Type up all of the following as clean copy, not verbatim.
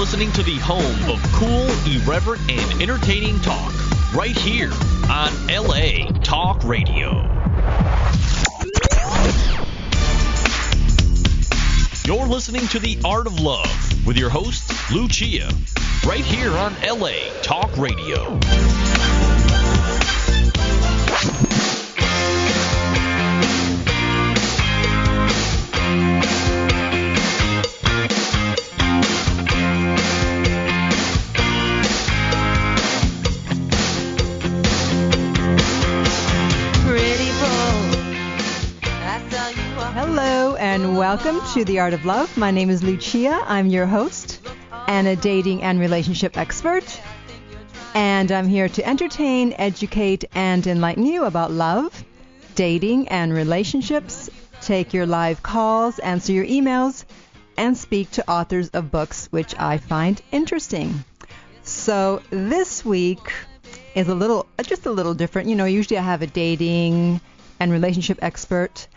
listening to the home of cool, irreverent, and entertaining talk, right here on LA Talk Radio. You're listening to The Art of Love with your host, Lucia, right here on LA Talk Radio. Hello and welcome to The Art of Love. My name is Lucia. I'm your host and a dating and relationship expert. And I'm here to entertain, educate, and enlighten you about love, dating, and relationships, take your live calls, answer your emails, and speak to authors of books which I find interesting. So this week is just a little different. You know, usually I have a dating and relationship expert.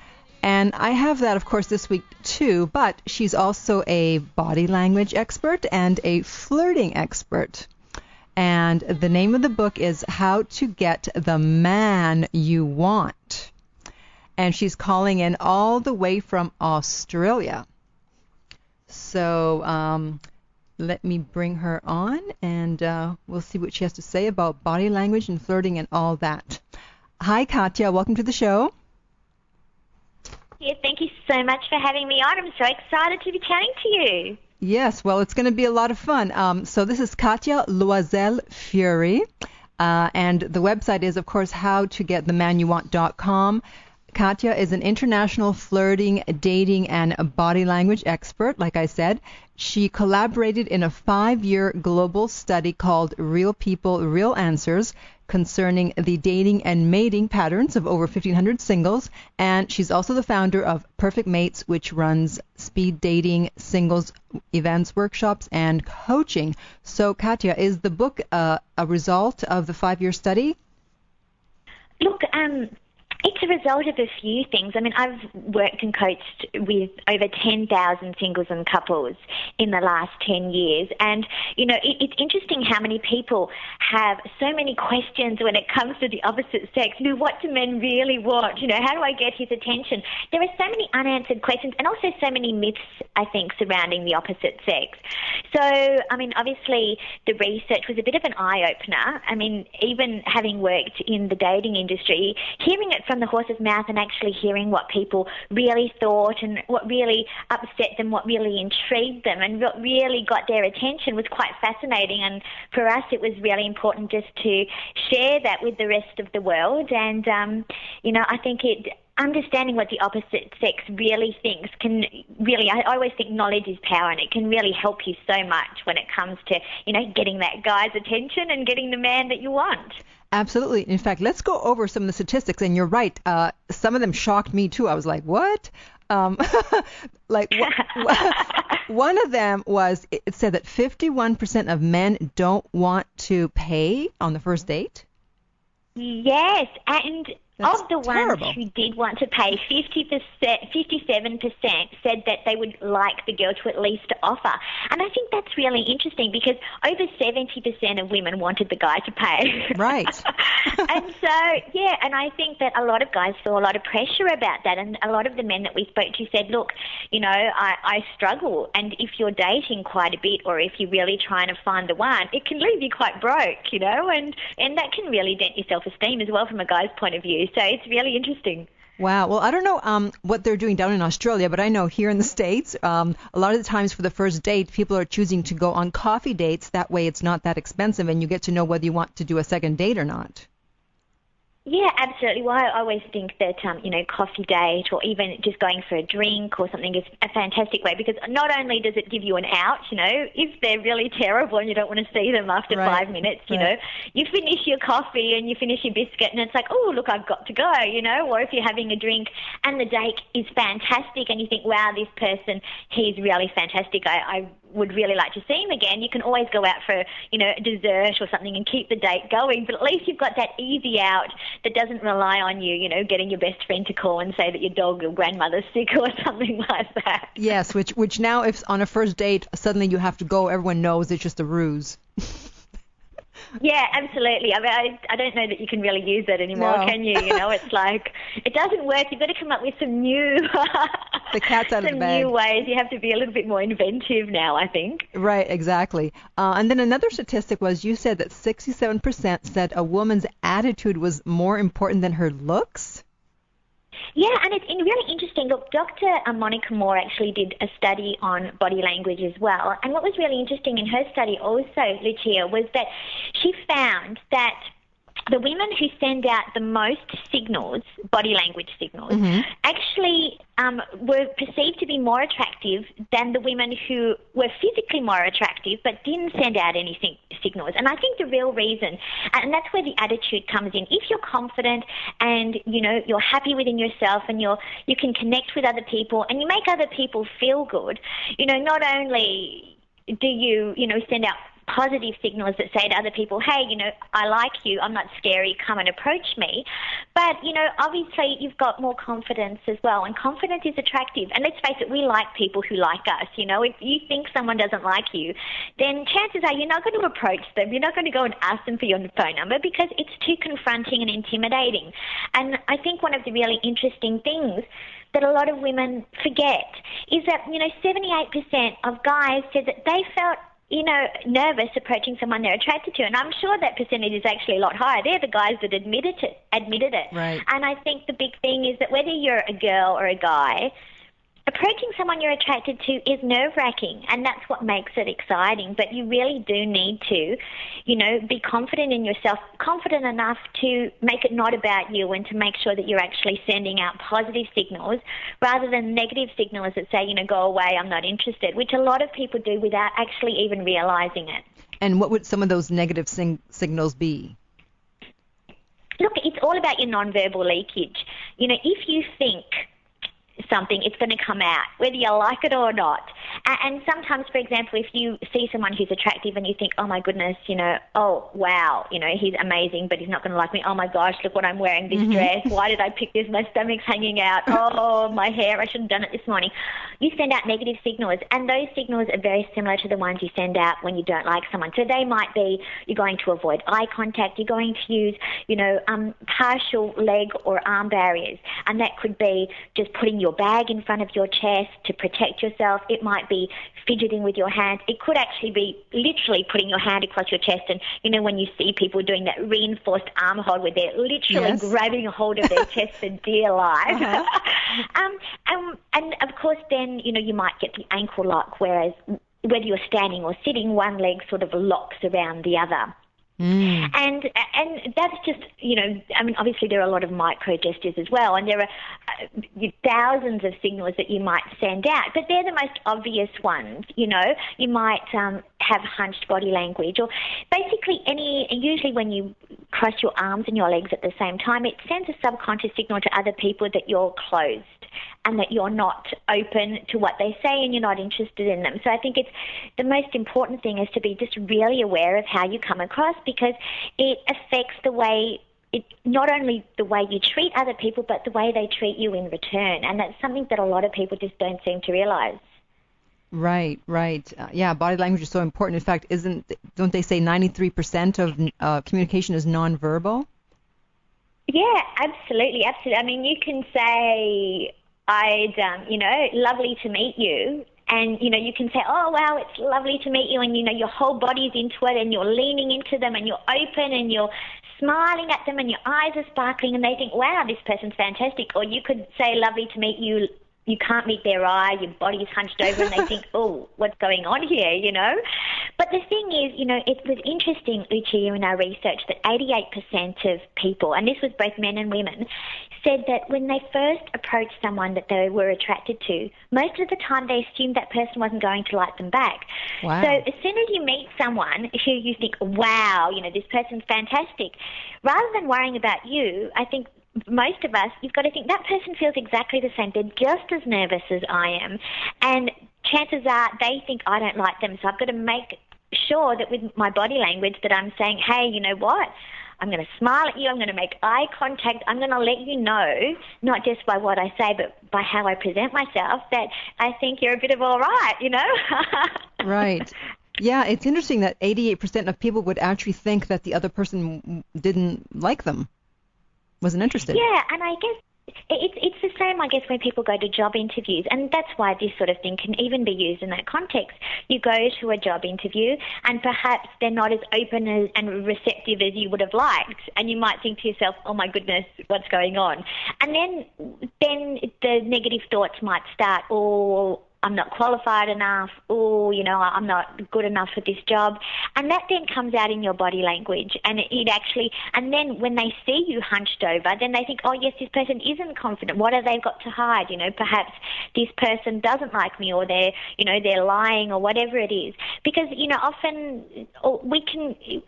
And I have that, of course, this week too, but she's also a body language expert and a flirting expert. And the name of the book is How to Get the Man You Want. And she's calling in all the way from Australia. So let me bring her on, and we'll see what she has to say about body language and flirting and all that. Hi, Katya. Welcome to the show. Yeah, thank you so much for having me on. I'm so excited to be chatting to you. Yes, well, it's going to be a lot of fun. So this is Katya Loisel-Fury, and the website is, of course, howtogetthemanyouwant.com. Katya is an international flirting, dating, and body language expert, like I said. She collaborated in a 5-year global study called Real People, Real Answers, concerning the dating and mating patterns of over 1,500 singles. And she's also the founder of Perfect Mates, which runs speed dating, singles events, workshops, and coaching. So, Katya, is the book a result of the 5-year study? Look, it's a result of a few things. I mean, I've worked and coached with over 10,000 singles and couples in the last 10 years. And, you know, it's interesting how many people have so many questions when it comes to the opposite sex. You know, what do men really want? You know, how do I get his attention? There are so many unanswered questions and also so many myths, I think, surrounding the opposite sex. So, I mean, obviously the research was a bit of an eye-opener. I mean, even having worked in the dating industry, hearing it from the horse's mouth and actually hearing what people really thought and what really upset them, what really intrigued them and what really got their attention was quite fascinating. And for us, it was really important just to share that with the rest of the world. And, you know, I think understanding what the opposite sex really thinks can really, I always think knowledge is power, and it can really help you so much when it comes to, you know, getting that guy's attention and getting the man that you want. Absolutely. In fact, let's go over some of the statistics. And you're right. Some of them shocked me, too. I was like, what? Like, one of them was, it said that 51% of men don't want to pay on the first date. Yes, and That's of the terrible. ones who did want to pay, 57% said that they would like the girl to at least offer. And I think that's really interesting because over 70% of women wanted the guy to pay. Right. And so, yeah, and I think that a lot of guys feel a lot of pressure about that. And a lot of the men that we spoke to said, look, you know, I struggle. And if you're dating quite a bit or if you're really trying to find the one, it can leave you quite broke, you know, and that can really dent your self-esteem as well from a guy's point of view. So it's really interesting. Wow. Well, I don't know what they're doing down in Australia, but I know here in the States, a lot of the times for the first date, people are choosing to go on coffee dates. That way it's not that expensive and you get to know whether you want to do a second date or not. Yeah, absolutely. Well, I always think that, you know, coffee date or even just going for a drink or something is a fantastic way because not only does it give you an out, you know, if they're really terrible and you don't want to see them after 5 minutes, you know, you finish your coffee and you finish your biscuit and it's like, oh, look, I've got to go, you know, or if you're having a drink and the date is fantastic and you think, wow, this person, he's really fantastic. I would really like to see him again. You can always go out for, you know, a dessert or something and keep the date going, but at least you've got that easy out that doesn't rely on you, you know, getting your best friend to call and say that your dog or grandmother's sick or something like that. Yes, which now if on a first date suddenly you have to go, everyone knows it's just a ruse. Yeah, absolutely. I mean, I don't know that you can really use that anymore, No. can you? You know, it's like, it doesn't work. You've got to come up with some new, The cat's out of the some bag. new ways. You have to be a little bit more inventive now, I think. Right, exactly. And then another statistic was you said that 67% said a woman's attitude was more important than her looks. Yeah, and it's really interesting. Look, Dr. Monica Moore actually did a study on body language as well. And what was really interesting in her study also, Lucia, was that she found that the women who send out the most signals, body language signals, actually were perceived to be more attractive than the women who were physically more attractive but didn't send out any signals. And I think the real reason, and that's where the attitude comes in, if you're confident and, you know, you're happy within yourself and you can connect with other people and you make other people feel good, you know, not only do you, you know, send out positive signals that say to other people, hey, you know, I like you, I'm not scary, come and approach me. But, you know, obviously you've got more confidence as well, and confidence is attractive. And let's face it, we like people who like us. You know, if you think someone doesn't like you, then chances are you're not going to approach them. You're not going to go and ask them for your phone number because it's too confronting and intimidating. And I think one of the really interesting things that a lot of women forget is that, you know, 78% of guys said that they felt, you know, nervous approaching someone they're attracted to. And I'm sure that percentage is actually a lot higher. They're the guys that admitted it. Right. And I think the big thing is that whether you're a girl or a guy, approaching someone you're attracted to is nerve-wracking, and that's what makes it exciting. But you really do need to, you know, be confident in yourself, confident enough to make it not about you and to make sure that you're actually sending out positive signals rather than negative signals that say, you know, go away, I'm not interested, which a lot of people do without actually even realizing it. And what would some of those negative signals be? Look, it's all about your nonverbal leakage. You know, if you think something, it's going to come out, whether you like it or not. And sometimes, for example, if you see someone who's attractive and you think, oh my goodness, you know, oh wow, you know, he's amazing, but he's not going to like me. Oh my gosh, look what I'm wearing, this dress. Why did I pick this? My stomach's hanging out. Oh, my hair, I should have done it this morning. You send out negative signals, and those signals are very similar to the ones you send out when you don't like someone. So they might be, you're going to avoid eye contact, you're going to use, you know, partial leg or arm barriers, and that could be just putting your bag in front of your chest to protect yourself. It might be fidgeting with your hands. It could actually be literally putting your hand across your chest, and, you know, when you see people doing that reinforced arm hold where they're literally grabbing a hold of their chest for dear life. And of course then, you know, you might get the ankle lock, whereas whether you're standing or sitting, one leg sort of locks around the other. And that's just, you know, I mean, obviously there are a lot of micro gestures as well, and there are thousands of signals that you might send out, but they're the most obvious ones. You know, you might have hunched body language, or basically usually when you cross your arms and your legs at the same time, it sends a subconscious signal to other people that you're closed and that you're not open to what they say and you're not interested in them. So I think it's the most important thing is to be just really aware of how you come across, because it affects the way, not only the way you treat other people, but the way they treat you in return. And that's something that a lot of people just don't seem to realize. Right. Yeah, body language is so important. In fact, don't they say 93% of communication is nonverbal? Yeah, absolutely. I mean, you can say, you know, lovely to meet you. And, you know, you can say, oh, wow, it's lovely to meet you. And, you know, your whole body's into it and you're leaning into them and you're open and you're smiling at them and your eyes are sparkling and they think, wow, this person's fantastic. Or you could say, lovely to meet you. You can't meet their eye, your body's hunched over and they think, oh, what's going on here, you know? But the thing is, you know, it was interesting, Lucia, in our research that 88% of people, and this was both men and women, said that when they first approached someone that they were attracted to, most of the time they assumed that person wasn't going to like them back. Wow. So as soon as you meet someone who you think, wow, you know, this person's fantastic, rather than worrying about you, I think most of us, you've got to think that person feels exactly the same. They're just as nervous as I am. And chances are they think I don't like them. So I've got to make sure that with my body language that I'm saying, hey, you know what? I'm going to smile at you. I'm going to make eye contact. I'm going to let you know, not just by what I say, but by how I present myself, that I think you're a bit of all right, you know? Right. Yeah, it's interesting that 88% of people would actually think that the other person didn't like them, wasn't interested. Yeah, and I guess it's the same, I guess, when people go to job interviews, and that's why this sort of thing can even be used in that context. You go to a job interview, and perhaps they're not as open and receptive as you would have liked, and you might think to yourself, oh my goodness, what's going on? And then the negative thoughts might start, oh, I'm not qualified enough, or, you know, I'm not good enough for this job. And that then comes out in your body language. And and then when they see you hunched over, then they think, oh, yes, this person isn't confident. What have they got to hide? You know, perhaps this person doesn't like me, or they're lying, or whatever it is. Because, you know, often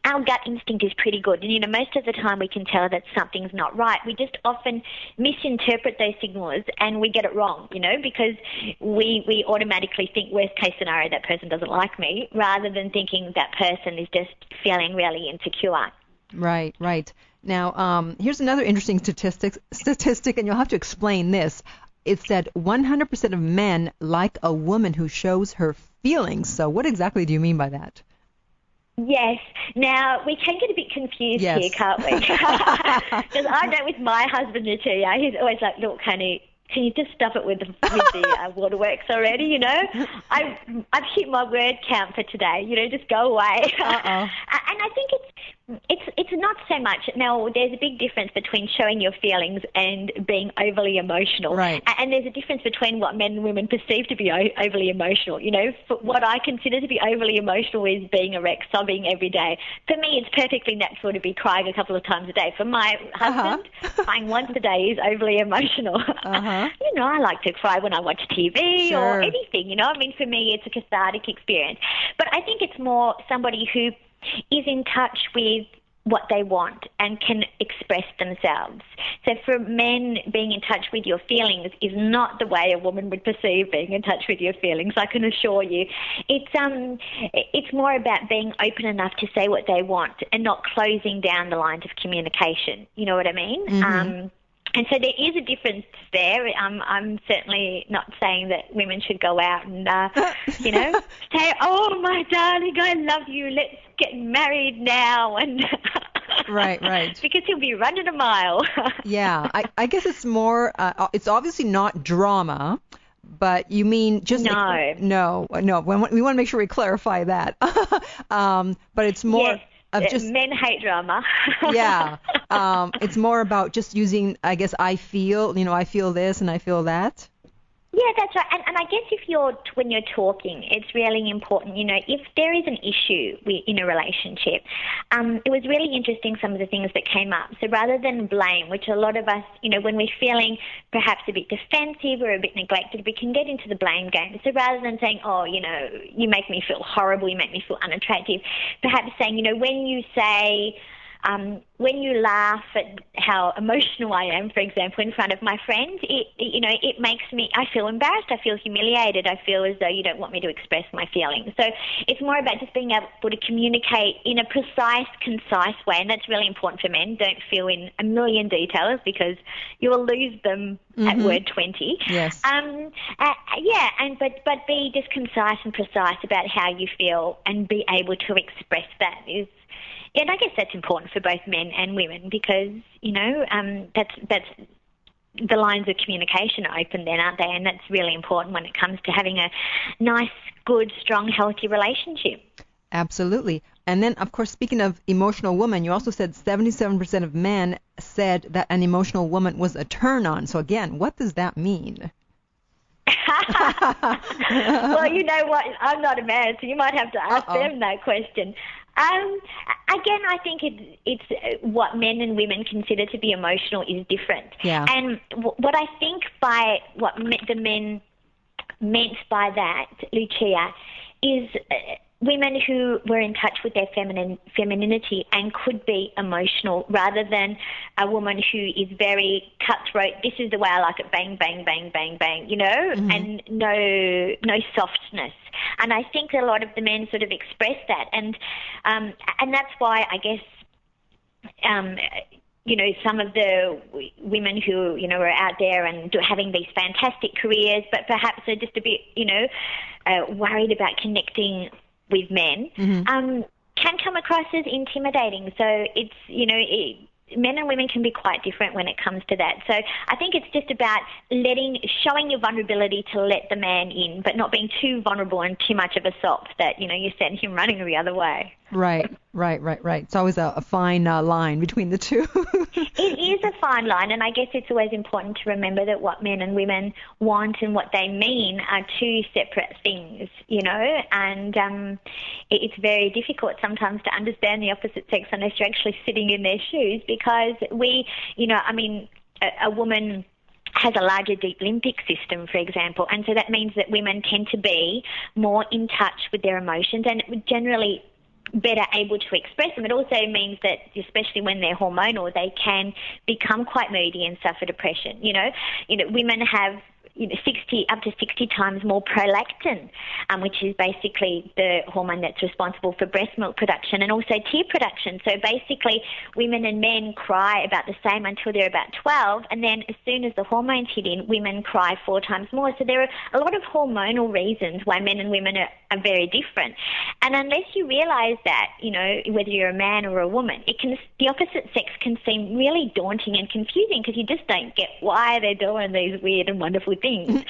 our gut instinct is pretty good. And, you know, most of the time we can tell that something's not right. We just often misinterpret those signals and we get it wrong, you know, because we automatically think worst case scenario, that person doesn't like me, rather than thinking that person is just feeling really insecure. Right, right. Now, here's another interesting statistic, and you'll have to explain this. It said 100% of men like a woman who shows her feelings. So what exactly do you mean by that? Yes. Now, we can get a bit confused here, can't we? Because I know with my husband, Lucia, he's always like, look, honey, can you just stuff it with the waterworks already, you know? I've hit my word count for today, you know, just go away. And I think it's not so much. Now, there's a big difference between showing your feelings and being overly emotional. Right. And there's a difference between what men and women perceive to be overly emotional. You know, what I consider to be overly emotional is being a wreck, sobbing every day. For me, it's perfectly natural to be crying a couple of times a day. For my husband, crying once a day is overly emotional. You know, I like to cry when I watch TV or anything, you know. I mean, for me, it's a cathartic experience. But I think it's more somebody who is in touch with what they want and can express themselves. So for men, being in touch with your feelings is not the way a woman would perceive being in touch with your feelings, I can assure you. It's more about being open enough to say what they want and not closing down the lines of communication. You know what I mean? Mm-hmm. And so there is a difference there. I'm certainly not saying that women should go out and, you know, say, oh, my darling, I love you, let's get married now. And Right. Because he'll be running a mile. Yeah, I guess it's more, it's obviously not drama, but you mean just... No. We want to make sure we clarify that. But it's more... Yes. Men hate drama. Yeah. It's more about just using, I guess, I feel this and I feel that. Yeah, that's right. And I guess when you're talking, it's really important, you know, if there is an issue in a relationship, it was really interesting some of the things that came up. So rather than blame, which a lot of us, you know, when we're feeling perhaps a bit defensive or a bit neglected, we can get into the blame game. So rather than saying, oh, you know, you make me feel horrible, you make me feel unattractive, perhaps saying, you know, when you say... when you laugh at how emotional I am, for example, in front of my friends, it makes me, I feel embarrassed, I feel humiliated, I feel as though you don't want me to express my feelings. So it's more about just being able to communicate in a precise, concise way, and that's really important for men. Don't fill in a million details because you will lose them at word 20. Yes. But be just concise and precise about how you feel and be able to express that is. And I guess that's important for both men and women because, you know, that's the lines of communication are open then, aren't they? And that's really important when it comes to having a nice, good, strong, healthy relationship. Absolutely. And then, of course, speaking of emotional woman, you also said 77% of men said that an emotional woman was a turn-on. So, again, what does that mean? Well, you know what? I'm not a man, so you might have to ask them that question. Again, I think it's what men and women consider to be emotional is different. Yeah. And what I think by what the men meant by that, Lucia, is women who were in touch with their femininity and could be emotional rather than a woman who is very cutthroat. This is the way I like it, bang, bang, bang, bang, bang, you know, and no softness. And I think a lot of the men sort of express that. And that's why I guess some of the women who, are out there and having these fantastic careers, but perhaps are just a bit, worried about connecting with men, can come across as intimidating. So it's, men and women can be quite different when it comes to that. So I think it's just about showing your vulnerability to let the man in, but not being too vulnerable and too much of a sop that, you send him running the other way. Right. It's always a fine line between the two. It is a fine line, and I guess it's always important to remember that what men and women want and what they mean are two separate things, and it's very difficult sometimes to understand the opposite sex unless you're actually sitting in their shoes, because a woman has a larger deep limbic system, for example, and so that means that women tend to be more in touch with their emotions and generally better able to express them. It also means that, especially when they're hormonal, they can become quite moody and suffer depression. Women have 60 times more prolactin, which is basically the hormone that's responsible for breast milk production and also tear production. So basically, women and men cry about the same until they're about 12, and then as soon as the hormones hit in, women cry 4 times more. So there are a lot of hormonal reasons why men and women are very different. And unless you realise that, whether you're a man or a woman, the opposite sex can seem really daunting and confusing because you just don't get why they're doing these weird and wonderful things.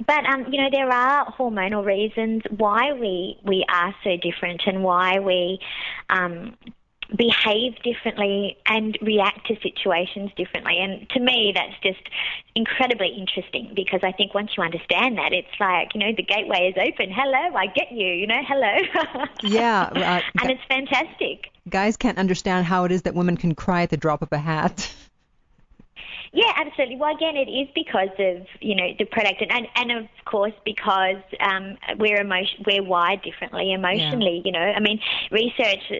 But, there are hormonal reasons why we are so different and why we behave differently and react to situations differently. And to me, that's just incredibly interesting, because I think once you understand that, it's like, the gateway is open. Hello, I get you, hello. Yeah. And it's fantastic. Guys can't understand how it is that women can cry at the drop of a hat. Yeah, absolutely. Well, again, it is because of, the product and of course, because we're wired differently emotionally, Yeah. Research,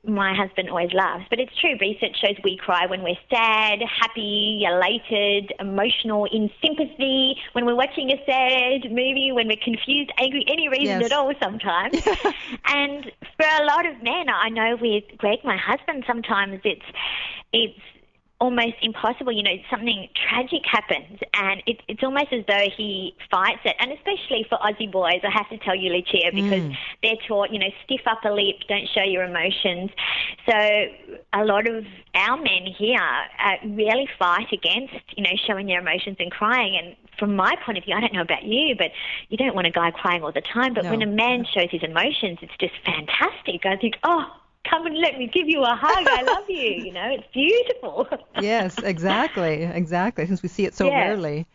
my husband always laughs, but it's true. Research shows we cry when we're sad, happy, elated, emotional, in sympathy, when we're watching a sad movie, when we're confused, angry, any reason at all sometimes. And for a lot of men, I know with Greg, my husband, sometimes it's almost impossible. Something tragic happens and it's almost as though he fights it. And especially for Aussie boys, I have to tell you, Lucia, because they're taught, stiff upper lip, don't show your emotions. So a lot of our men here really fight against, showing their emotions and crying. And from my point of view, I don't know about you, but you don't want a guy crying all the time. But when a man shows his emotions, it's just fantastic. I think, come and let me give you a hug. I love you. It's beautiful. Yes, exactly. Since we see it so rarely.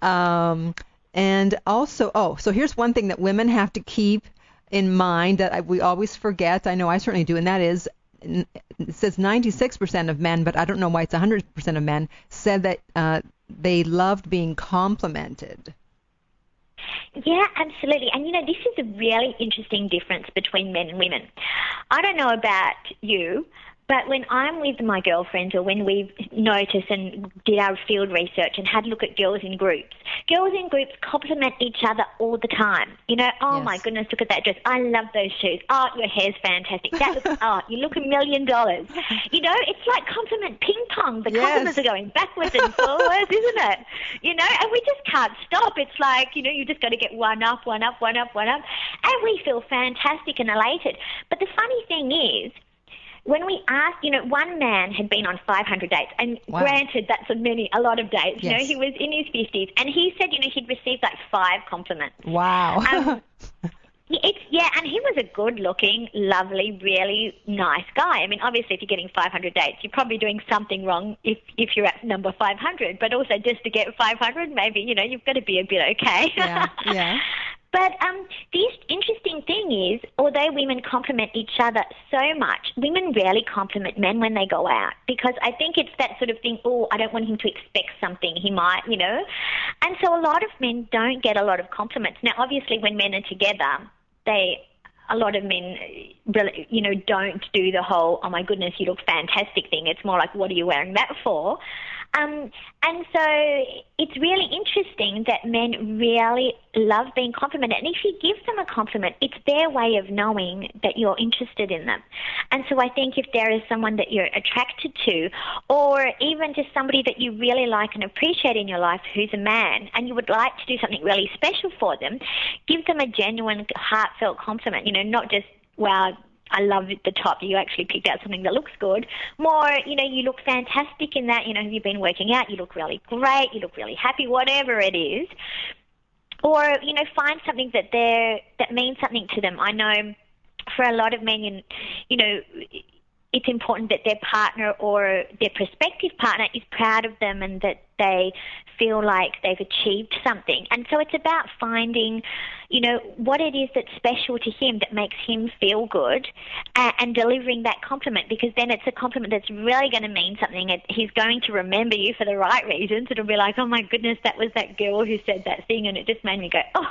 And also, so here's one thing that women have to keep in mind that we always forget. I know I certainly do, and that is, it says 96% of men, but I don't know why it's 100% of men, said that they loved being complimented. Yeah, absolutely. And, this is a really interesting difference between men and women. I don't know about you, but when I'm with my girlfriends or when we've noticed and did our field research and had a look at girls in groups compliment each other all the time. My goodness, look at that dress. I love those shoes. Oh, your hair's fantastic. You look $1 million. It's like compliment ping pong. The compliments are going backwards and forwards, isn't it? And we just can't stop. It's like, you just got to get one up. And we feel fantastic and elated. But the funny thing is, when we asked, one man had been on 500 dates, and granted, that's a lot of dates. Yes. He was in his 50s, and he said, he'd received like 5 compliments. Wow. And he was a good-looking, lovely, really nice guy. Obviously, if you're getting 500 dates, you're probably doing something wrong if you're at number 500. But also, just to get 500, maybe, you've got to be a bit okay. Yeah. But the interesting thing is, although women compliment each other so much, women rarely compliment men when they go out, because I think it's that sort of thing, I don't want him to expect something, he might, And so a lot of men don't get a lot of compliments. Now, obviously, when men are together, a lot of men, don't do the whole, oh my goodness, you look fantastic thing. It's more like, what are you wearing that for? And so it's really interesting that men really love being complimented. And if you give them a compliment, it's their way of knowing that you're interested in them. And so I think if there is someone that you're attracted to, or even just somebody that you really like and appreciate in your life who's a man, and you would like to do something really special for them, give them a genuine, heartfelt compliment, not just, wow, I love the top. You actually picked out something that looks good. More, you look fantastic in that. You've been working out. You look really great. You look really happy, whatever it is. Or, find something that means something to them. I know for a lot of men, it's important that their partner or their prospective partner is proud of them and that they feel like they've achieved something. And so it's about finding, what it is that's special to him that makes him feel good and delivering that compliment, because then it's a compliment that's really going to mean something. He's going to remember you for the right reasons. It'll be like, oh my goodness, that was that girl who said that thing and it just made me go, oh.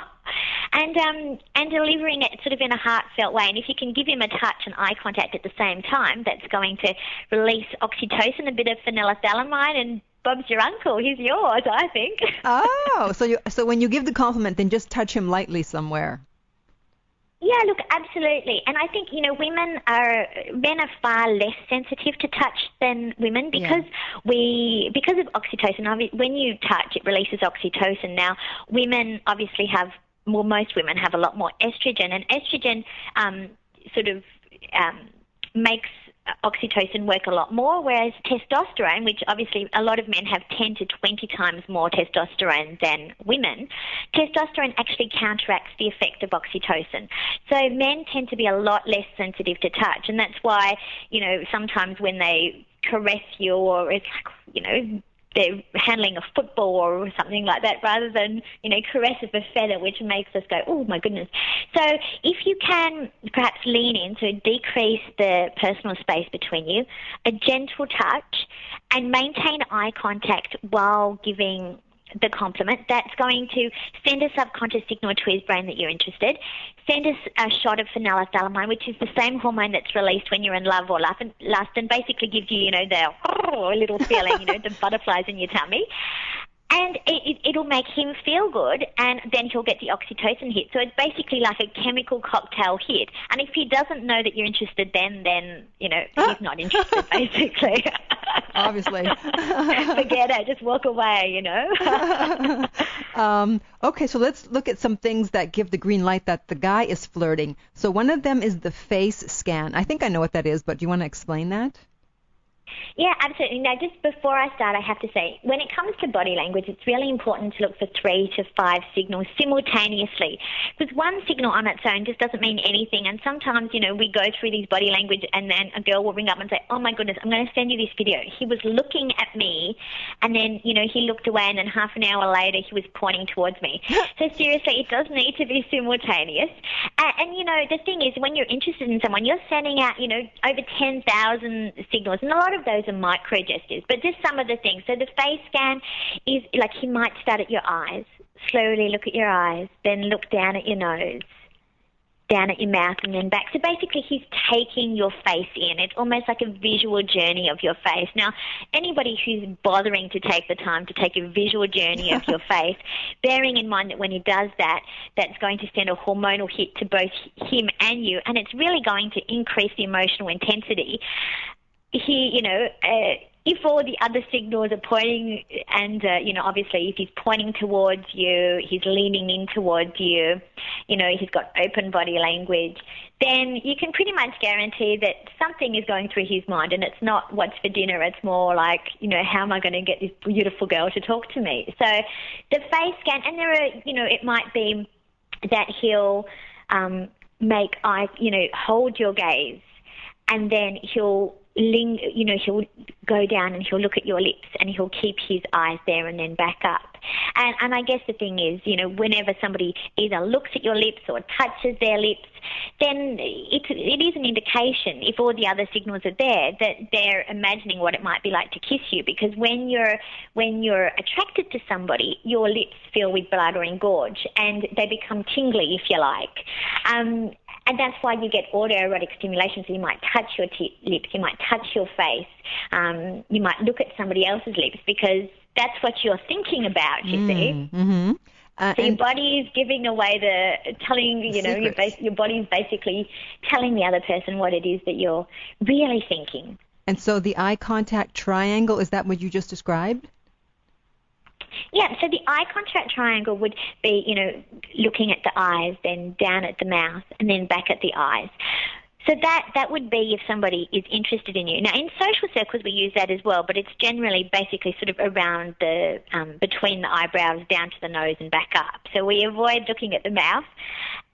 And delivering it sort of in a heartfelt way. And if you can give him a touch and eye contact at the same time, that's going to release oxytocin, a bit of phenylethylamine, and Bob's your uncle. He's yours, I think. Oh, so when you give the compliment, then just touch him lightly somewhere. Yeah, look, absolutely. And I think, men are far less sensitive to touch than women because of oxytocin. When you touch, it releases oxytocin. Now, women obviously most women have a lot more estrogen, and estrogen makes oxytocin work a lot more, whereas testosterone, which obviously a lot of men have 10 to 20 times more testosterone than women, testosterone actually counteracts the effect of oxytocin. So men tend to be a lot less sensitive to touch, and that's why, sometimes when they caress you, or it's like, they're handling a football or something like that, rather than, caress of a feather, which makes us go, oh my goodness. So if you can perhaps lean in to decrease the personal space between you, a gentle touch, and maintain eye contact while giving the compliment, that's going to send a subconscious signal to his brain that you're interested. Send us a shot of phenylethylamine, which is the same hormone that's released when you're in love or lust, and basically gives you, the little feeling, the butterflies in your tummy. And it'll make him feel good, and then he'll get the oxytocin hit. So it's basically like a chemical cocktail hit. And if he doesn't know that you're interested, then he's not interested, basically. Obviously. Forget it. Just walk away, Okay, so let's look at some things that give the green light that the guy is flirting. So one of them is the face scan. I think I know what that is, but do you want to explain that? Yeah, absolutely. Now, just before I start, I have to say, when it comes to body language, it's really important to look for 3 to 5 signals simultaneously, because one signal on its own just doesn't mean anything. And sometimes, we go through these body language, and then a girl will ring up and say, oh my goodness, I'm going to send you this video. He was looking at me, and then, he looked away, and then half an hour later, he was pointing towards me. So seriously, it does need to be simultaneous. And the thing is, when you're interested in someone, you're sending out, over 10,000 signals, and a lot of those are micro gestures, but just some of the things. So the face scan is like, he might start at your eyes, slowly look at your eyes, then look down at your nose, down at your mouth, and then back. So basically he's taking your face in. It's almost like a visual journey of your face. Now, anybody who's bothering to take the time to take a visual journey of your face, bearing in mind that when he does that, that's going to send a hormonal hit to both him and you, and it's really going to increase the emotional intensity. If all the other signals are pointing, and, obviously if he's pointing towards you, he's leaning in towards you, he's got open body language, then you can pretty much guarantee that something is going through his mind, and it's not what's for dinner. It's more like, how am I going to get this beautiful girl to talk to me? So the face scan, and there are, it might be that he'll make eye, hold your gaze, and then he'll go down and he'll look at your lips, and he'll keep his eyes there and then back up. And I guess the thing is, whenever somebody either looks at your lips or touches their lips, then it is an indication, if all the other signals are there, that they're imagining what it might be like to kiss you. Because when you're attracted to somebody, your lips fill with blood or engorge, and they become tingly, if you like. And And that's why you get autoerotic stimulation. So you might touch your lips, you might touch your face, you might look at somebody else's lips, because that's what you're thinking about, you see. Mm-hmm. So your body is giving away your body is basically telling the other person what it is that you're really thinking. And so the eye contact triangle, is that what you just described? Yeah, so the eye contact triangle would be, looking at the eyes, then down at the mouth, and then back at the eyes. So that would be if somebody is interested in you. Now, in social circles, we use that as well, but it's generally basically sort of around the between the eyebrows, down to the nose and back up. So we avoid looking at the mouth.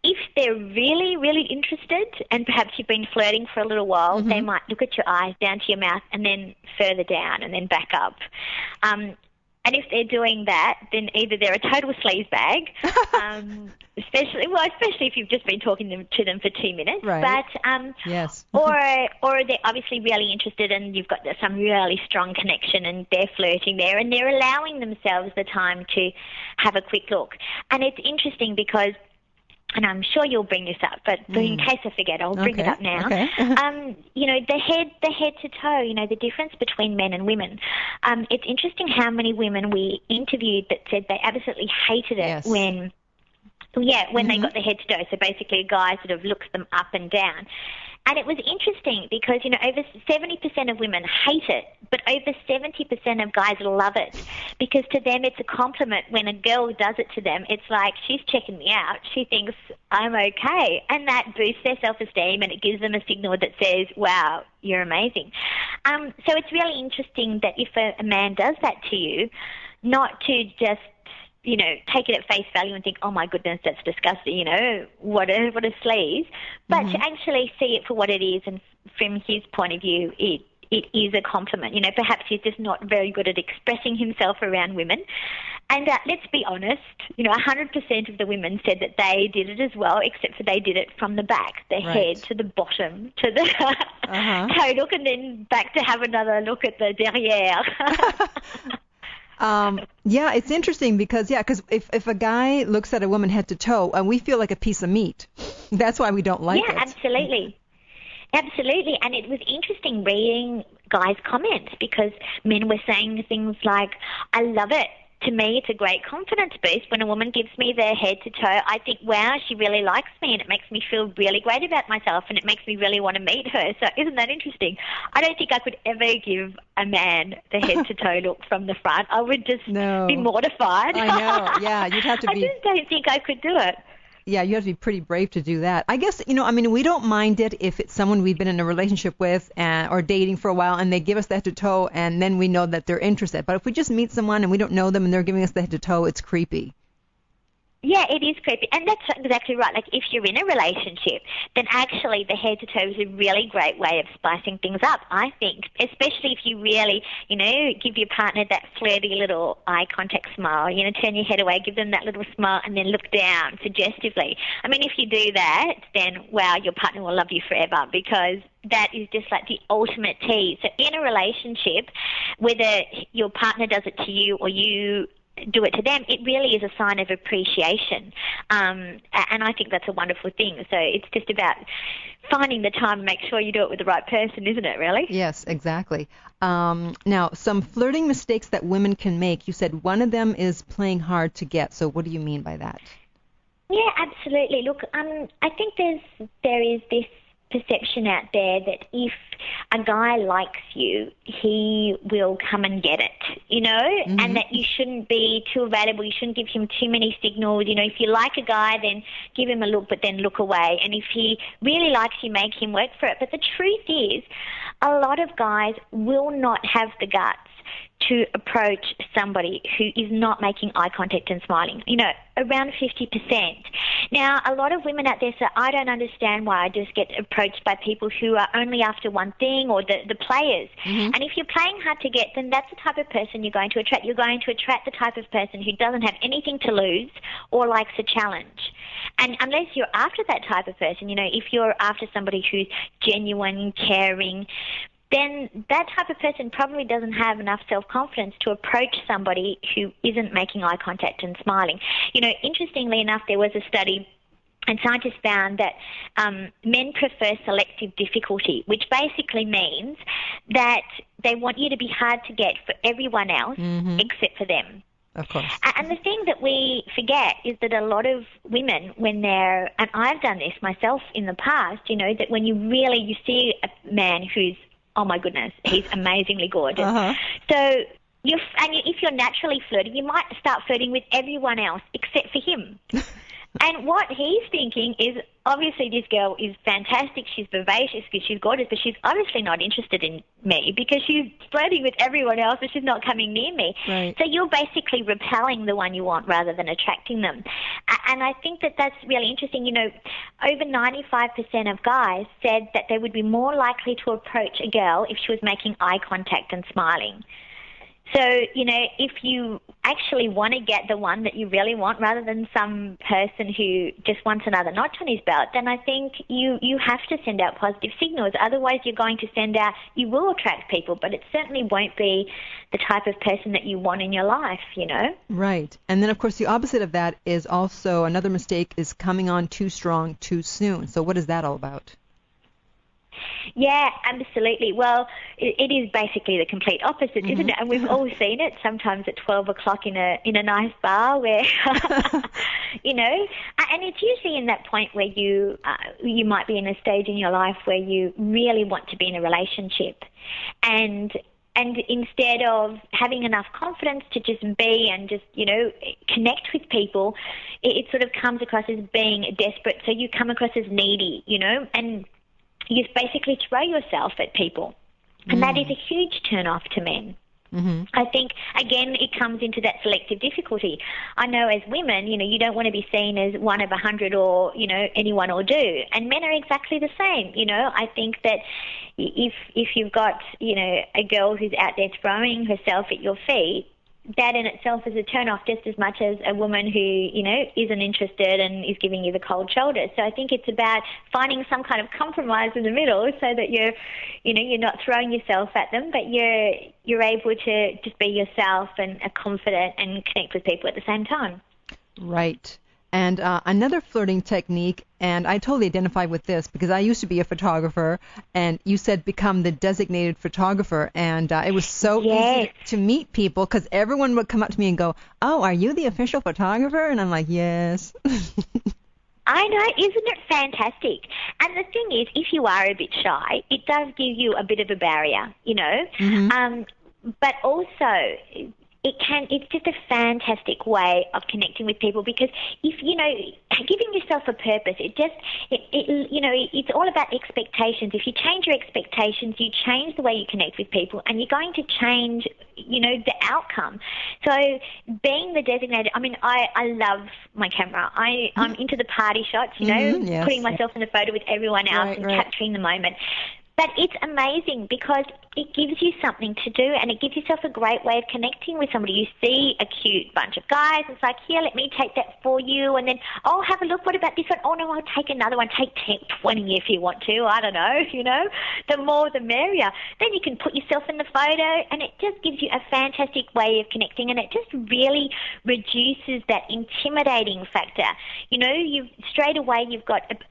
If they're really, really interested, and perhaps you've been flirting for a little while, they might look at your eyes, down to your mouth, and then further down, and then back up. And if they're doing that, then either they're a total sleazebag, especially if you've just been talking to them for 2 minutes. Right. But yes. or they're obviously really interested, and you've got some really strong connection, and they're flirting there, and they're allowing themselves the time to have a quick look. And it's interesting because, and I'm sure you'll bring this up, but in case I forget, I'll bring it up now. Okay. The head to toe, the difference between men and women. It's interesting how many women we interviewed that said they absolutely hated it when they got the head to toe. So basically a guy sort of looks them up and down. And it was interesting because, over 70% of women hate it, but over 70% of guys love it, because to them it's a compliment when a girl does it to them. It's like, she's checking me out. She thinks I'm okay. And that boosts their self-esteem, and it gives them a signal that says, wow, you're amazing. So it's really interesting that if a man does that to you, not to just take it at face value and think, oh my goodness, that's disgusting, what a sleaze, but to actually see it for what it is, and from his point of view, it is a compliment. Perhaps he's just not very good at expressing himself around women. And let's be honest, 100% of the women said that they did it as well, except for they did it from the back, the head to the bottom, to the toe look, and then back to have another look at the derrière. Yeah, it's interesting because if a guy looks at a woman head to toe, we feel like a piece of meat. That's why we don't like it. Yeah, absolutely. Absolutely. And it was interesting reading guys' comments, because men were saying things like, I love it. To me, it's a great confidence boost when a woman gives me their head to toe. I think, wow, she really likes me, and it makes me feel really great about myself, and it makes me really want to meet her. So isn't that interesting? I don't think I could ever give a man the head to toe look from the front. I would just be mortified. I know. Yeah, you'd have to be. I just don't think I could do it. Yeah, you have to be pretty brave to do that. I guess, we don't mind it if it's someone we've been in a relationship with or dating for a while, and they give us the head to toe, and then we know that they're interested. But if we just meet someone and we don't know them and they're giving us the head to toe, it's creepy. Yeah, it is creepy. And that's exactly right. Like, if you're in a relationship, then actually the head to toe is a really great way of spicing things up, I think, especially if you really, give your partner that flirty little eye contact smile, turn your head away, give them that little smile, and then look down suggestively. I mean, if you do that, then, wow, your partner will love you forever, because that is just like the ultimate tease. So in a relationship, whether your partner does it to you or you do it to them, it really is a sign of appreciation, and I think that's a wonderful thing. So it's just about finding the time and make sure you do it with the right person, isn't it, really? Yes, exactly. Now, some flirting mistakes that women can make. You said one of them is playing hard to get. So what do you mean by that? Yeah, absolutely. Look, I think there is this perception out there that if a guy likes you, he will come and get it, and that you shouldn't be too available. You shouldn't give him too many signals. If you like a guy, then give him a look, but then look away. And if he really likes you, make him work for it. But the truth is, a lot of guys will not have the guts to approach somebody who is not making eye contact and smiling, around 50%. Now, a lot of women out there say, I don't understand why I just get approached by people who are only after one thing, or the players. And if you're playing hard to get, then that's the type of person you're going to attract. You're going to attract the type of person who doesn't have anything to lose or likes a challenge. And unless you're after that type of person, if you're after somebody who's genuine, caring, then that type of person probably doesn't have enough self-confidence to approach somebody who isn't making eye contact and smiling. Interestingly enough, there was a study And scientists found that men prefer selective difficulty, which basically means that they want you to be hard to get for everyone else except for them. Of course. And the thing that we forget is that a lot of women, when they're, and I've done this myself in the past, you know, that when you see a man who's, oh my goodness, he's amazingly gorgeous. So if you're naturally flirting, you might start flirting with everyone else except for him. And what he's thinking is, obviously this girl is fantastic, she's vivacious, she's gorgeous, but she's obviously not interested in me because she's flirting with everyone else but she's not coming near me. Right. So you're basically repelling the one you want rather than attracting them. And I think that that's really interesting. You know, over 95% of guys said that they would be more likely to approach a girl if she was making eye contact and smiling. So, you know, if you actually want to get the one that you really want rather than some person who just wants another notch on his belt, then I think you have to send out positive signals. Otherwise, you're going to you will attract people, but it certainly won't be the type of person that you want in your life, you know? Right. And then, of course, the opposite of that is also another mistake is coming on too strong too soon. So what is that all about? Yeah, absolutely. Well, it is basically the complete opposite, isn't it? And we've all seen it sometimes at 12 o'clock in a nice bar where, you know, and it's usually in that point where you might be in a stage in your life where you really want to be in a relationship. And instead of having enough confidence to just be and just, you know, connect with people, it sort of comes across as being desperate. So you come across as needy, you know, and you basically throw yourself at people. And that is a huge turn-off to men. I think, again, it comes into that selective difficulty. I know as women, you know, you don't want to be seen as one of 100 or, you know, anyone will do. And men are exactly the same. You know, I think that if you've got, you know, a girl who's out there throwing herself at your feet, that in itself is a turn-off just as much as a woman who, you know, isn't interested and is giving you the cold shoulder. So I think it's about finding some kind of compromise in the middle so that you're not throwing yourself at them, but you're able to just be yourself and confident and connect with people at the same time. Right. And another flirting technique, and I totally identify with this because I used to be a photographer, and you said become the designated photographer, and it was so easy to meet people because everyone would come up to me and go, oh, are you the official photographer? And I'm like, yes. I know, isn't it fantastic? And the thing is, if you are a bit shy, it does give you a bit of a barrier, you know, but also it's just a fantastic way of connecting with people because if, you know, giving yourself a purpose, it's all about expectations. If you change your expectations, you change the way you connect with people and you're going to change, you know, the outcome. So being the designated, I mean, I love my camera. I'm into the party shots, you know, putting myself in the photo with everyone else and capturing the moment. But it's amazing because it gives you something to do and it gives yourself a great way of connecting with somebody. You see a cute bunch of guys, it's like, here, let me take that for you. And then, oh, have a look, what about this one? Oh, no, I'll take another one. Take 10, 20 if you want to. I don't know, you know. The more the merrier. Then you can put yourself in the photo and it just gives you a fantastic way of connecting and it just really reduces that intimidating factor. You know, straight away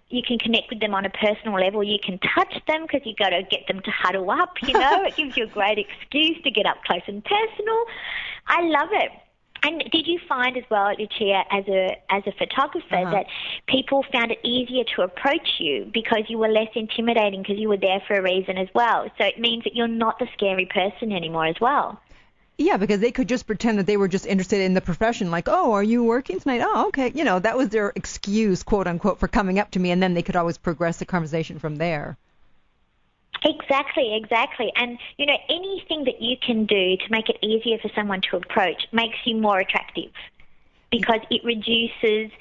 you can connect with them on a personal level. You can touch them because you've got to get them to huddle up, you know. It gives you a great excuse to get up close and personal. I love it. And did you find as well, Lucia, as a photographer, that people found it easier to approach you because you were less intimidating because you were there for a reason as well? So it means that you're not the scary person anymore as well. Yeah, because they could just pretend that they were just interested in the profession, like, oh, are you working tonight? Oh, okay. You know, that was their excuse, quote unquote, for coming up to me, and then they could always progress the conversation from there. Exactly. And, you know, anything that you can do to make it easier for someone to approach makes you more attractive because it reduces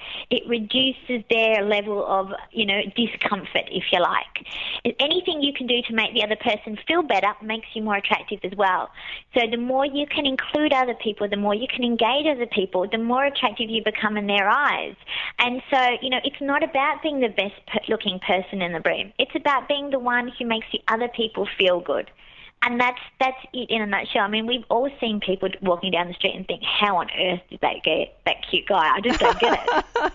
their level of, you know, discomfort, if you like. Anything you can do to make the other person feel better makes you more attractive as well. So the more you can include other people, the more you can engage other people, the more attractive you become in their eyes. And so, you know, it's not about being the best looking person in the room. It's about being the one who makes the other people feel good. And that's it in a nutshell. I mean, we've all seen people walking down the street and think, how on earth did they get that cute guy? I just don't get it.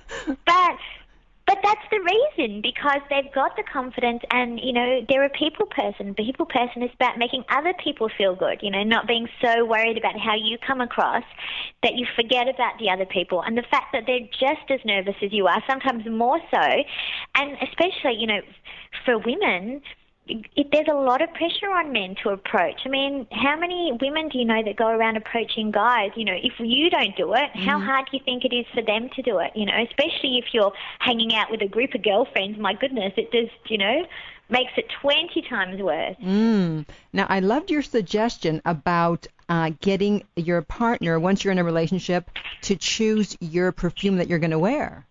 But that's the reason, because they've got the confidence and, you know, they're a people person. People person is about making other people feel good, you know, not being so worried about how you come across that you forget about the other people. And the fact that they're just as nervous as you are, sometimes more so, and especially, you know, for women, there's a lot of pressure on men to approach. I mean, how many women do you know that go around approaching guys? You know, if you don't do it, how hard do you think it is for them to do it? You know, especially if you're hanging out with a group of girlfriends, my goodness, it just, you know, makes it 20 times worse. Now, I loved your suggestion about getting your partner, once you're in a relationship, to choose your perfume that you're going to wear.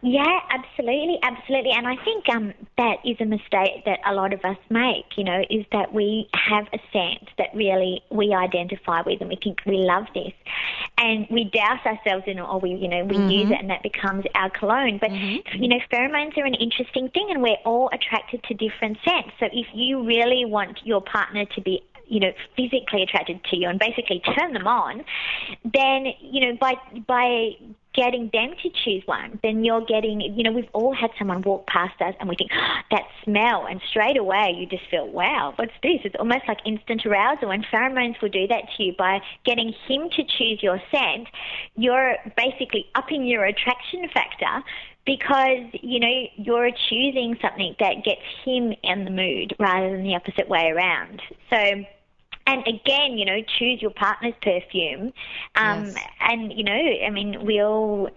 Yeah, absolutely. And I think that is a mistake that a lot of us make, you know, is that we have a scent that really we identify with and we think we love this. And we douse ourselves in it, or we use it, and that becomes our cologne. But, you know, pheromones are an interesting thing, and we're all attracted to different scents. So if you really want your partner to be, you know, physically attracted to you and basically turn them on, then, you know, by getting them to choose one, then you're getting, you know, we've all had someone walk past us and we think, that smell, and straight away you just feel, wow, what's this? It's almost like instant arousal, and pheromones will do that to you. By getting him to choose your scent, you're basically upping your attraction factor, because, you know, you're choosing something that gets him in the mood rather than the opposite way around. So, and again, you know, choose your partner's perfume. Yes. And, you know, I mean, we all,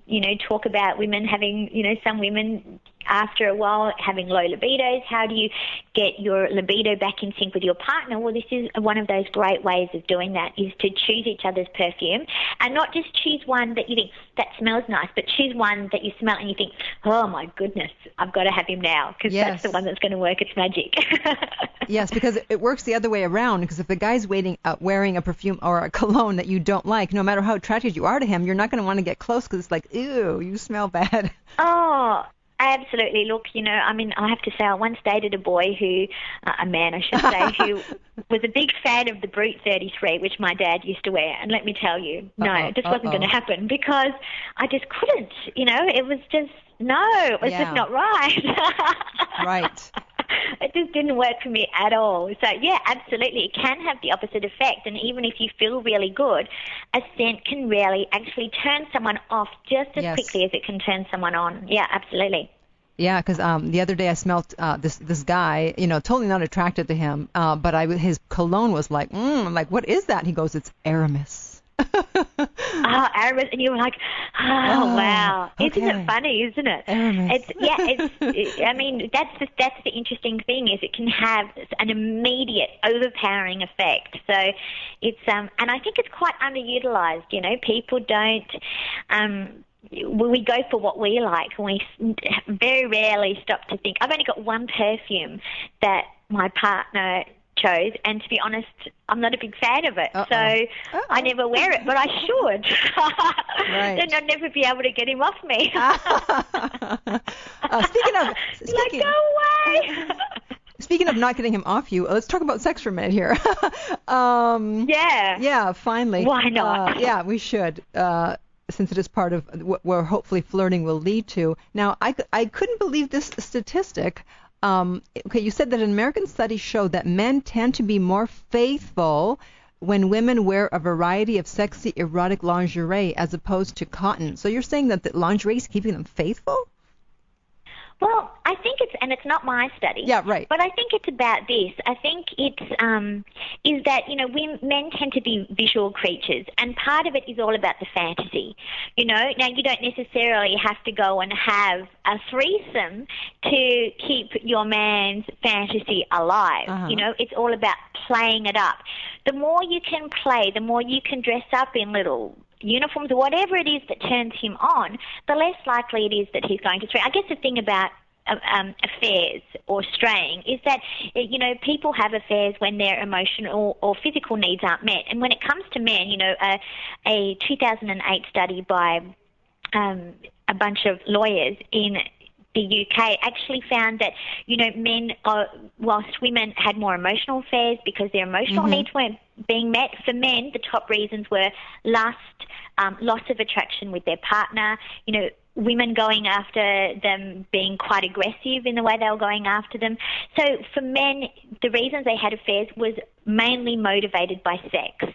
you know, talk about women having, you know, some women after a while having low libidos. How do you get your libido back in sync with your partner? Well, this is one of those great ways of doing that, is to choose each other's perfume, and not just choose one that you think that smells nice, but choose one that you smell and you think, oh my goodness, I've got to have him now, because that's the one that's going to work its magic. Yes, because it works the other way around, because if the guy's wearing a perfume or a cologne that you don't like, no matter how attracted you are to him, you're not going to want to get close, because it's like, ew, you smell bad. Oh, absolutely. Look, you know, I mean, I have to say, I once dated a boy a man I should say, who was a big fan of the Brut 33, which my dad used to wear. And let me tell you, no, it just wasn't going to happen, because I just couldn't, you know, it was just, it was just not right. Right. It just didn't work for me at all. So, yeah, absolutely. It can have the opposite effect. And even if you feel really good, a scent can really actually turn someone off just as quickly as it can turn someone on. Yeah, absolutely. Yeah, because the other day I smelled this guy, you know, totally not attracted to him, but his cologne was like, I'm like, what is that? And he goes, it's Aramis. Aramis, and you were like, wow. Okay. Isn't it funny, isn't it? Aramis. I mean, that's the interesting thing, is it can have an immediate overpowering effect. So it's, and I think it's quite underutilized, you know, people don't, we go for what we like, and we very rarely stop to think. I've only got one perfume that my partner chose, and to be honest, I'm not a big fan of it. So I never wear it, but I should. Right. Then I'll never be able to get him off me. Speaking go away. Speaking of not getting him off you, let's talk about sex for a minute here. Yeah, finally. Why not? Yeah, we should. Since it is part of where hopefully flirting will lead to. Now, I couldn't believe this statistic. Okay, you said that an American study showed that men tend to be more faithful when women wear a variety of sexy, erotic lingerie as opposed to cotton. So you're saying that the lingerie is keeping them faithful? Well, I think it's not my study. Yeah, right. But I think it's about this. I think it's, is that, you know, men tend to be visual creatures, and part of it is all about the fantasy. You know, now you don't necessarily have to go and have a threesome to keep your man's fantasy alive. You know, it's all about playing it up. The more you can play, the more you can dress up in little uniforms or whatever it is that turns him on, the less likely it is that he's going to stray. I guess the thing about affairs or straying is that, you know, people have affairs when their emotional or physical needs aren't met. And when it comes to men, you know, a 2008 study by a bunch of lawyers in the UK actually found that, you know, men, whilst women had more emotional affairs because their emotional needs weren't being met, for men, the top reasons were lust, loss of attraction with their partner, you know, women going after them being quite aggressive in the way they were going after them. So for men, the reasons they had affairs was mainly motivated by sex.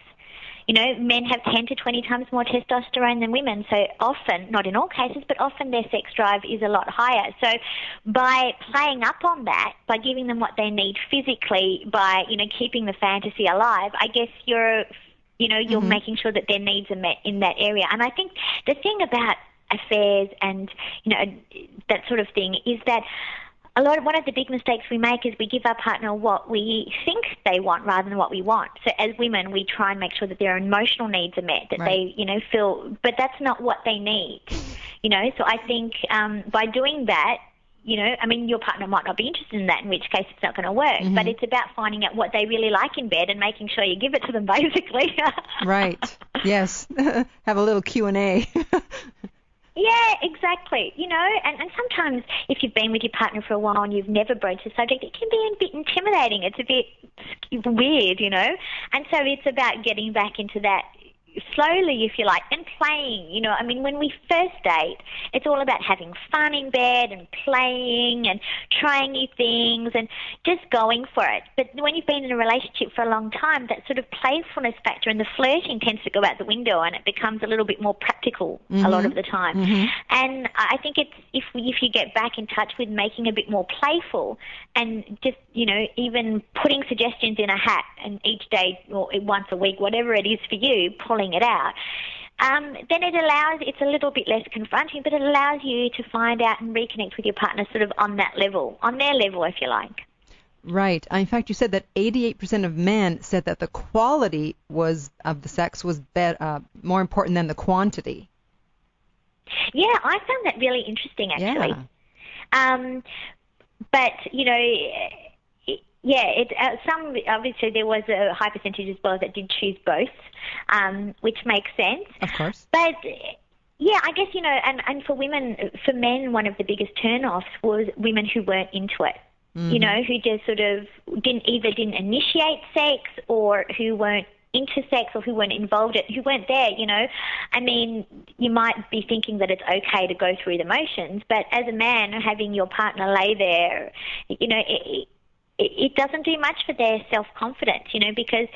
You know, men have 10 to 20 times more testosterone than women, so often, not in all cases, but often their sex drive is a lot higher. So by playing up on that, by giving them what they need physically, by, you know, keeping the fantasy alive, I guess you're making sure that their needs are met in that area. And I think the thing about affairs and, you know, that sort of thing is that one of the big mistakes we make is we give our partner what we think they want rather than what we want. So as women, we try and make sure that their emotional needs are met, that they, you know, feel, but that's not what they need, you know. So I think by doing that, you know, I mean, your partner might not be interested in that, in which case it's not going to work. But it's about finding out what they really like in bed and making sure you give it to them, basically. Right. Yes. Have a little Q&A. Yeah, exactly. You know, and sometimes if you've been with your partner for a while and you've never broached the subject, it can be a bit intimidating. It's a bit weird, you know. And so it's about getting back into that slowly, if you like, and playing. You know, I mean, when we first date, it's all about having fun in bed and playing and trying new things and just going for it. But when you've been in a relationship for a long time, that sort of playfulness factor and the flirting tends to go out the window, and it becomes a little bit more practical a lot of the time. And I think it's if you get back in touch with making a bit more playful and just, you know, even putting suggestions in a hat and each day or once a week, whatever it is for you, pulling it out, then it's a little bit less confronting, but it allows you to find out and reconnect with your partner sort of on that level, on their level, if you like. Right. In fact, you said that 88% of men said that the quality of the sex was more important than the quantity. Yeah, I found that really interesting, actually. Yeah. But, you know, obviously there was a high percentage as well that did choose both, which makes sense. Of course. But yeah, I guess, you know, and for men, one of the biggest turn-offs was women who weren't into it. You know, who just sort of didn't initiate sex, or who weren't into sex, or who weren't involved who weren't there, you know. I mean, you might be thinking that it's okay to go through the motions, but as a man, having your partner lay there, you know, it doesn't do much for their self-confidence, you know, because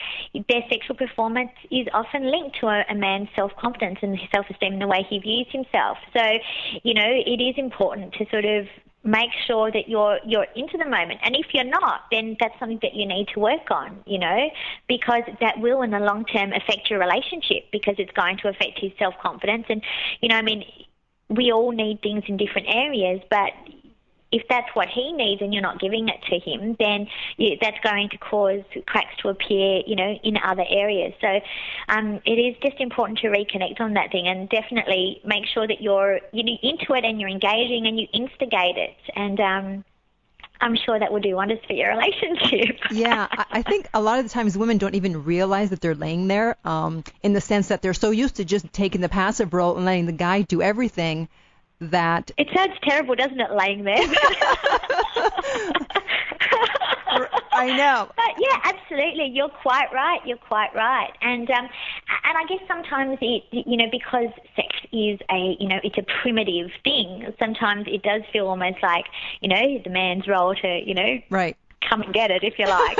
their sexual performance is often linked to a man's self-confidence and self-esteem and the way he views himself. So, you know, it is important to sort of make sure that you're into the moment. And if you're not, then that's something that you need to work on, you know, because that will in the long term affect your relationship, because it's going to affect his self-confidence. And, you know, I mean, we all need things in different areas, but if that's what he needs and you're not giving it to him, then that's going to cause cracks to appear, you know, in other areas. So it is just important to reconnect on that thing, and definitely make sure that you're into it and you're engaging and you instigate it. And I'm sure that will do wonders for your relationship. Yeah, I think a lot of the times women don't even realize that they're laying there, in the sense that they're so used to just taking the passive role and letting the guy do everything that... It sounds terrible, doesn't it, laying there? I know. But yeah, absolutely. You're quite right. And I guess sometimes because sex is it's a primitive thing, sometimes it does feel almost like, the man's role to, right, come and get it, if you like.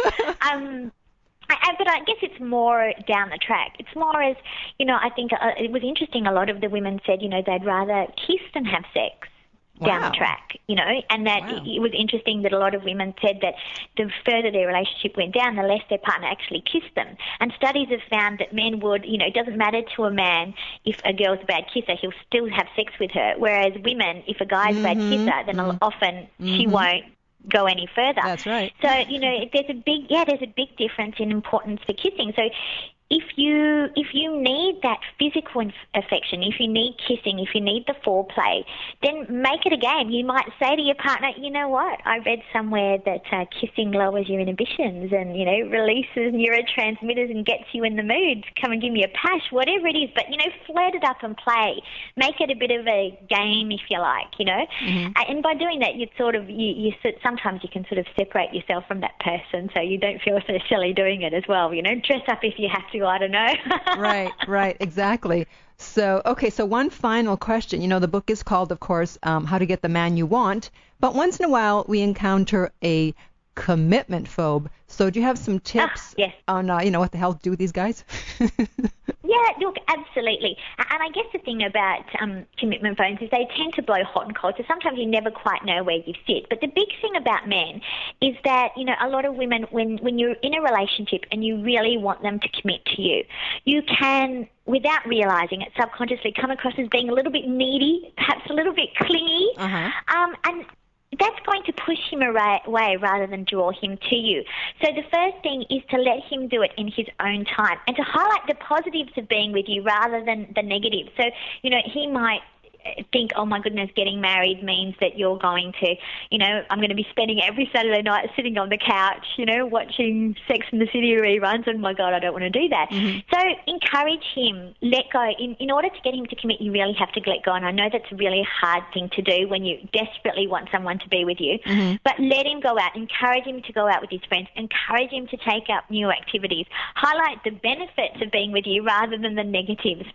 But I guess it's more down the track. It's more as, I think it was interesting, a lot of the women said, they'd rather kiss than have sex. Wow. Down the track, and that it was interesting that a lot of women said that the further their relationship went down, the less their partner actually kissed them. And studies have found that men would, it doesn't matter to a man if a girl's a bad kisser, he'll still have sex with her. Whereas women, if a guy's a bad kisser, then often she won't go any further. That's right. So, there's a big difference in importance for kissing. So if you need that physical affection, if you need kissing, if you need the foreplay, then make it a game. You might say to your partner, you know what, I read somewhere that kissing lowers your inhibitions and, releases neurotransmitters and gets you in the mood. Come and give me a pash, whatever it is. But, flirt it up and play. Make it a bit of a game, if you like, And by doing that, you sometimes you can sort of separate yourself from that person so you don't feel so silly doing it as well, Dress up if you have you. I don't know. Right, exactly. So, okay, so one final question. You know, the book is called, of course, How to Get the Man You Want, but once in a while we encounter a commitment phobe. So do you have some tips on, what the hell to do with these guys? Yeah, look, absolutely. And I guess the thing about commitment phones is they tend to blow hot and cold, so sometimes you never quite know where you sit. But the big thing about men is that, a lot of women, when you're in a relationship and you really want them to commit to you, you can, without realising it, subconsciously come across as being a little bit needy, perhaps a little bit clingy, and that's going to push him away rather than draw him to you. So the first thing is to let him do it in his own time and to highlight the positives of being with you rather than the negatives. So, he might think, oh my goodness, getting married means that you're going to, I'm going to be spending every Saturday night sitting on the couch, watching Sex and the City reruns. And my God, I don't want to do that. So encourage him, let go. In order to get him to commit, you really have to let go. And I know that's a really hard thing to do when you desperately want someone to be with you. But let him go out. Encourage him to go out with his friends. Encourage him to take up new activities. Highlight the benefits of being with you rather than the negatives.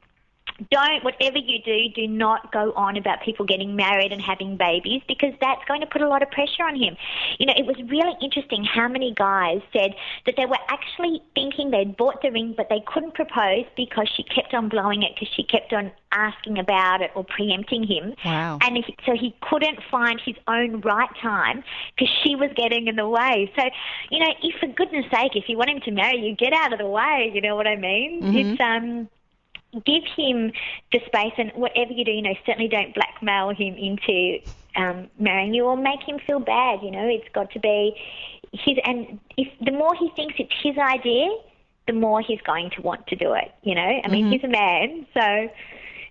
Whatever you do not go on about people getting married and having babies, because that's going to put a lot of pressure on him. It was really interesting how many guys said that they were actually thinking they'd bought the ring, but they couldn't propose because she kept on blowing it, because she kept on asking about it or preempting him. Wow. And so he couldn't find his own right time because she was getting in the way. So, if for goodness sake, if you want him to marry you, get out of the way, you know what I mean? It's, give him the space, and whatever you do, certainly don't blackmail him into marrying you or make him feel bad. It's got to be his, and if the more he thinks it's his idea, the more he's going to want to do it. I mean, he's a man, so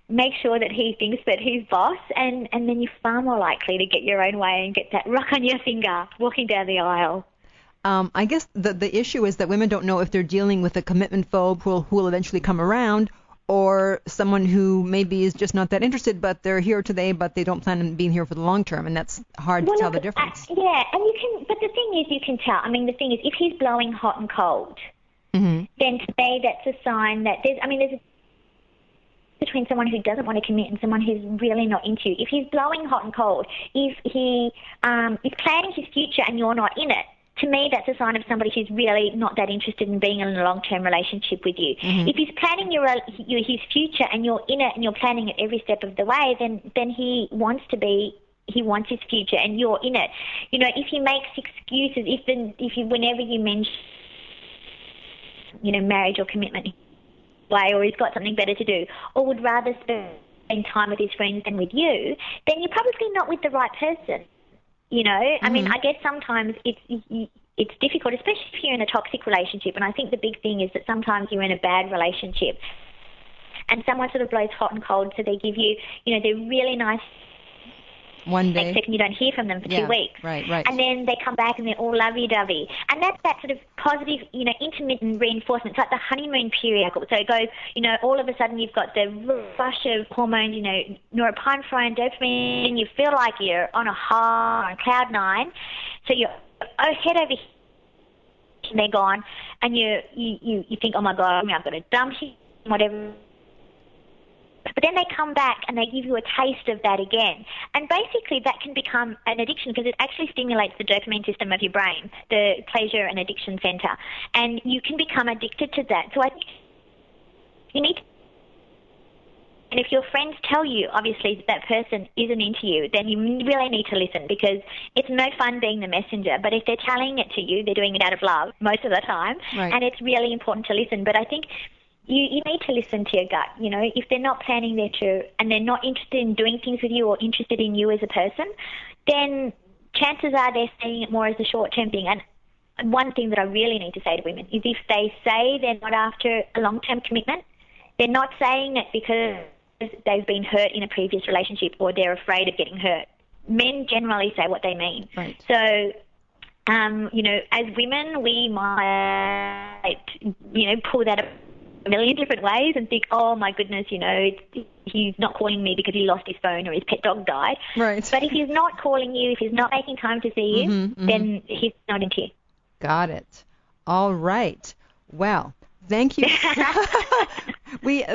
make sure that he thinks that he's boss, and then you're far more likely to get your own way and get that rock on your finger walking down the aisle. I guess the issue is that women don't know if they're dealing with a commitment phobe who will eventually come around, or someone who maybe is just not that interested, but they're here today, but they don't plan on being here for the long term, and that's hard to tell the difference. And you can, but the thing is, you can tell. I mean, the thing is, if he's blowing hot and cold, then to me that's a sign that there's a between someone who doesn't want to commit and someone who's really not into you. If he's blowing hot and cold, if he is planning his future and you're not in it, to me, that's a sign of somebody who's really not that interested in being in a long-term relationship with you. If he's planning his future and you're in it and you're planning it every step of the way, then he wants his future and you're in it. If he makes excuses, whenever you mention, marriage or commitment way, or he's got something better to do, or would rather spend time with his friends than with you, then you're probably not with the right person. I mean, I guess sometimes it's difficult, especially if you're in a toxic relationship. And I think the big thing is that sometimes you're in a bad relationship and someone sort of blows hot and cold, so they give you, they're really nice one day, and you don't hear from them for 2 weeks. Right. And then they come back and they're all lovey-dovey. And that's that sort of positive, intermittent reinforcement. It's like the honeymoon period. So it goes, all of a sudden you've got the rush of hormones, norepinephrine, dopamine, and you feel like you're on a high, on cloud nine. So you're head over heels, and they're gone. And you think, oh my God, I've got to dump him, whatever. But then they come back and they give you a taste of that again. And basically that can become an addiction because it actually stimulates the dopamine system of your brain, the pleasure and addiction center. And you can become addicted to that. So I think you need to, and if your friends tell you, obviously, that person isn't into you, then you really need to listen because it's no fun being the messenger. But if they're telling it to you, they're doing it out of love most of the time. Right. And it's really important to listen. But I think you need to listen to your gut. If they're not planning their trip and they're not interested in doing things with you or interested in you as a person, then chances are they're seeing it more as a short-term thing. And one thing that I really need to say to women is if they say they're not after a long-term commitment, they're not saying it because they've been hurt in a previous relationship or they're afraid of getting hurt. Men generally say what they mean. Right. So, as women, we might, pull that a million different ways and think, oh my goodness, he's not calling me because he lost his phone or his pet dog died. Right. But if he's not calling you, if he's not making time to see you, then he's not into you. Got it. All right. Well, Thank you.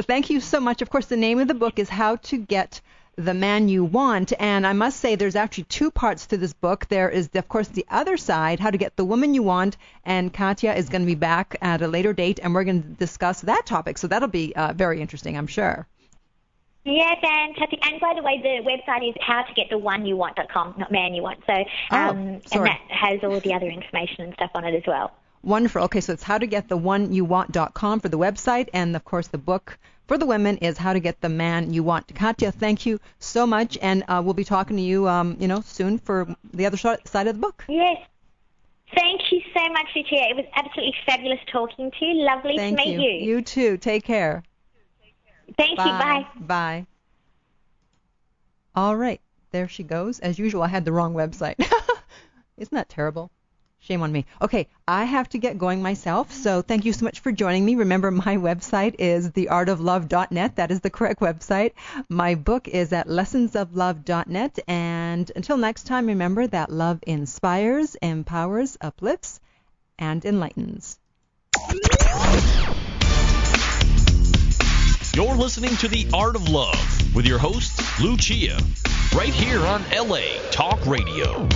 Thank you so much. Of course, the name of the book is How to Get the Man You Want, and I must say there's actually two parts to this book. There is, of course, the other side, How to Get the Woman You Want, and Katya is going to be back at a later date, and we're going to discuss that topic, so that'll be very interesting, I'm sure. Yeah, fantastic. And by the way, the website is howtogetthoneyouwant.com, not man you want. So, and that has all the other information and stuff on it as well. Wonderful. Okay, so it's howtogetthoneyouwant.com for the website, and of course the book for the women is How to Get the Man You Want. Katya, thank you so much, and we'll be talking to you, soon for the other side of the book. Yes. Thank you so much, Lucia. It was absolutely fabulous talking to you. Lovely to meet you. You too. Take care. Thank you. Bye. Bye. All right. There she goes. As usual, I had the wrong website. Isn't that terrible? Shame on me. Okay, I have to get going myself, so thank you so much for joining me. Remember, my website is theartoflove.net. That is the correct website. My book is at lessonsoflove.net. And until next time, remember that love inspires, empowers, uplifts, and enlightens. You're listening to The Art of Love with your host, Lucia, right here on LA Talk Radio.